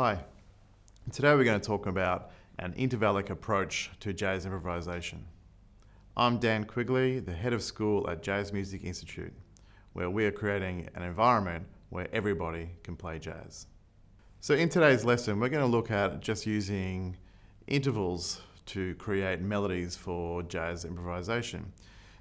Hi, today we're going to talk about an intervallic approach to jazz improvisation. I'm Dan Quigley, the head of school at Jazz Music Institute, where we are creating an environment where everybody can play jazz. So in today's lesson, we're going to look at just using intervals to create melodies for jazz improvisation.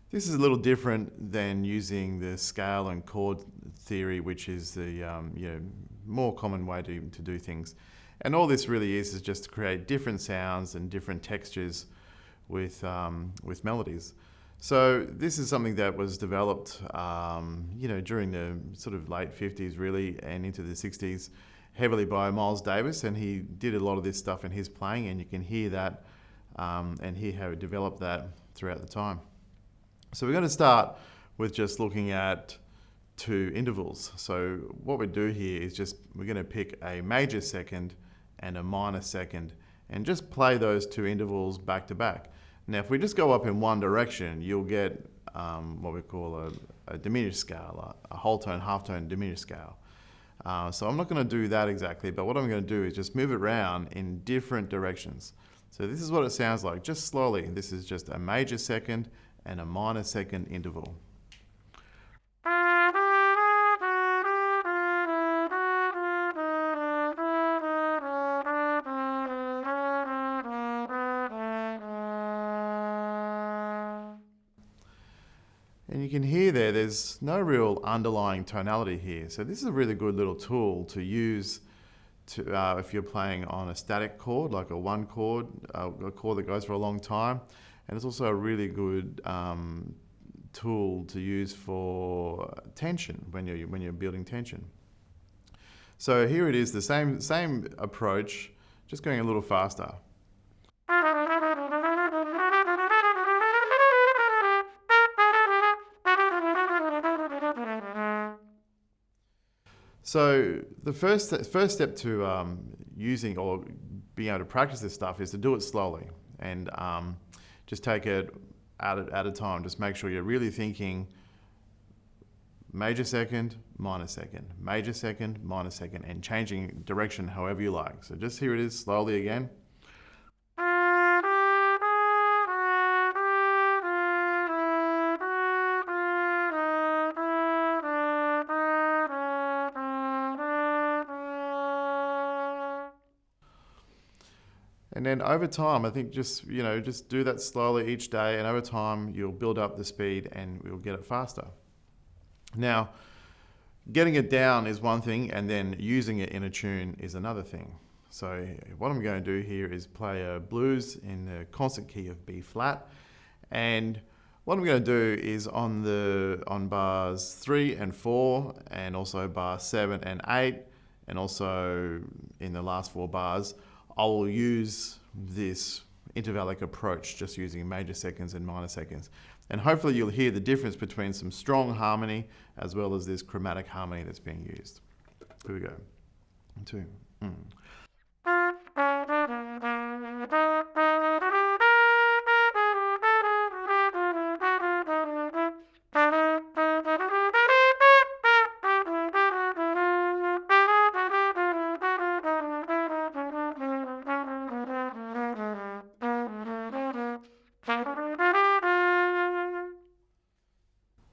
This is a little different than using the scale and chord theory, which is the more common way to do things. And all this really is just to create different sounds and different textures with melodies. So this is something that was developed during the sort of late 50s really and into the 60s, heavily by Miles Davis, and he did a lot of this stuff in his playing, and you can hear that and hear how he developed that throughout the time. So we're going to start with just looking at two intervals. So what we do here is we're going to pick a major second and a minor second and just play those two intervals back to back. Now if we just go up in one direction, you'll get what we call a diminished scale, a whole tone, half tone diminished scale. So I'm not going to do that exactly, but what I'm going to do is just move it around in different directions. So this is what it sounds like, just slowly. This is just a major second and a minor second interval. And you can hear there's no real underlying tonality here. So this is a really good little tool to use if you're playing on a static chord, like a one chord, a chord that goes for a long time. And it's also a really good tool to use for tension when you're building tension. So here it is, the same approach, just going a little faster. So the first step to using or being able to practice this stuff is to do it slowly and just take it at a time. Just make sure you're really thinking major second, minor second, major second, minor second, and changing direction however you like. So just here it is slowly again. And then over time, I think just do that slowly each day, and over time you'll build up the speed and we'll get it faster. Now, getting it down is one thing, and then using it in a tune is another thing. So what I'm going to do here is play a blues in the concert key of B flat, and what I'm going to do is on bars 3 and 4, and also bars 7 and 8, and also in the last 4 bars, I will use this intervallic approach, just using major seconds and minor seconds. And hopefully you'll hear the difference between some strong harmony as well as this chromatic harmony that's being used. Here we go. 2.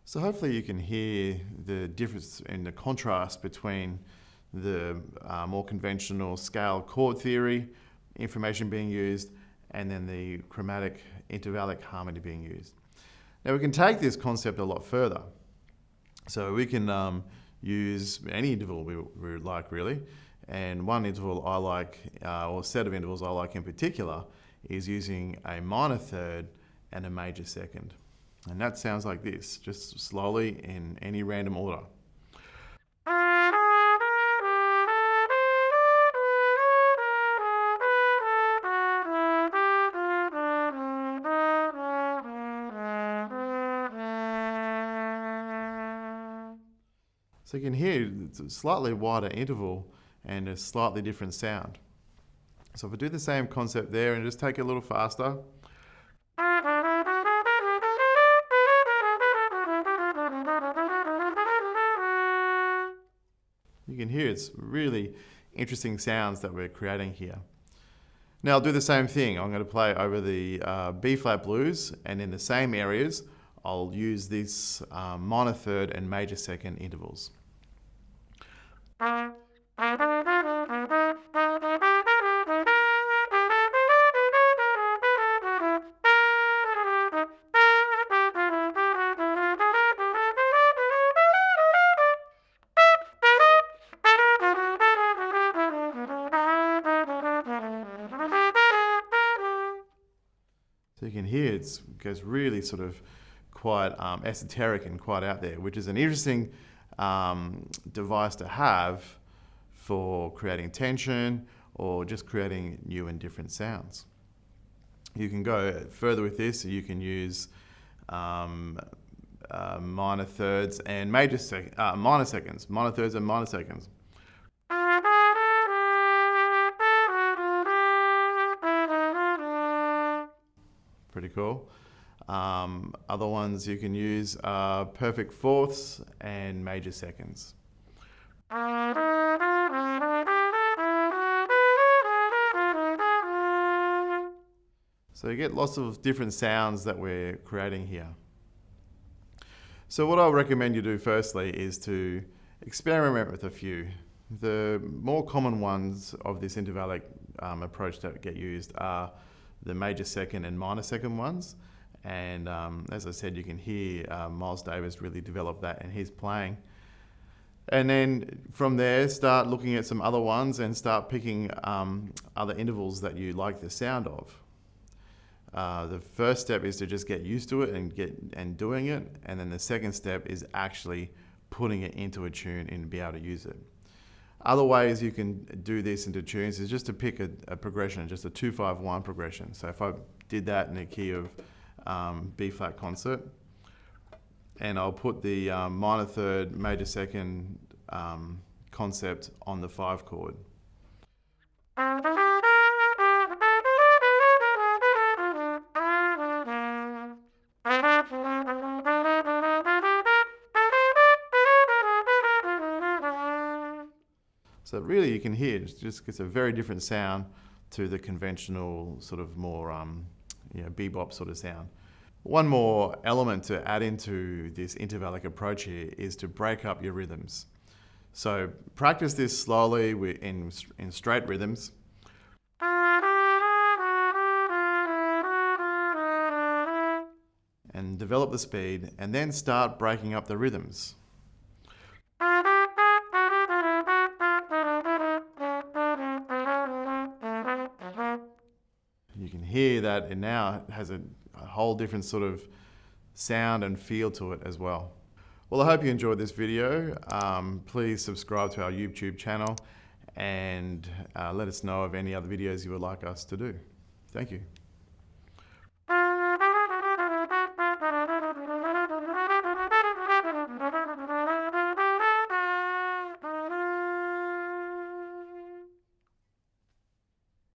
So hopefully you can hear the difference in the contrast between the more conventional scale chord theory information being used and then the chromatic intervallic harmony being used. Now we can take this concept a lot further. So we can use any interval we like really, and one interval I like, or set of intervals I like in particular, is using a minor third and a major second. And that sounds like this, just slowly in any random order. So you can hear it's a slightly wider interval and a slightly different sound. So if I do the same concept there and just take it a little faster. You can hear it's really interesting sounds that we're creating here. Now I'll do the same thing. I'm going to play over the B flat blues, and in the same areas I'll use these minor third and major second intervals. So you can hear it goes really sort of quite esoteric and quite out there, which is an interesting device to have for creating tension or just creating new and different sounds. You can go further with this. You can use minor thirds and minor seconds, minor thirds and minor seconds. Pretty cool. Other ones you can use perfect fourths and major seconds. So you get lots of different sounds that we're creating here. So what I recommend you do firstly is to experiment with a few. The more common ones of this intervallic approach that get used are the major second and minor second ones. And as I said, you can hear Miles Davis really develop that in his playing. And then from there, start looking at some other ones and start picking other intervals that you like the sound of. The first step is to just get used to it and doing it. And then the second step is actually putting it into a tune and be able to use it. Other ways you can do this into tunes is just to pick a progression, just a 2-5-1 progression. So if I did that in a key of B flat concert, and I'll put the minor third, major second concept on the 5 chord. So really you can hear it just gets a very different sound to the conventional sort of more bebop sort of sound. One more element to add into this intervallic approach here is to break up your rhythms. So practice this slowly in straight rhythms. And develop the speed, and then start breaking up the rhythms. You can hear that it now has a whole different sort of sound and feel to it as well. Well, I hope you enjoyed this video. Please subscribe to our YouTube channel and let us know of any other videos you would like us to do. Thank you.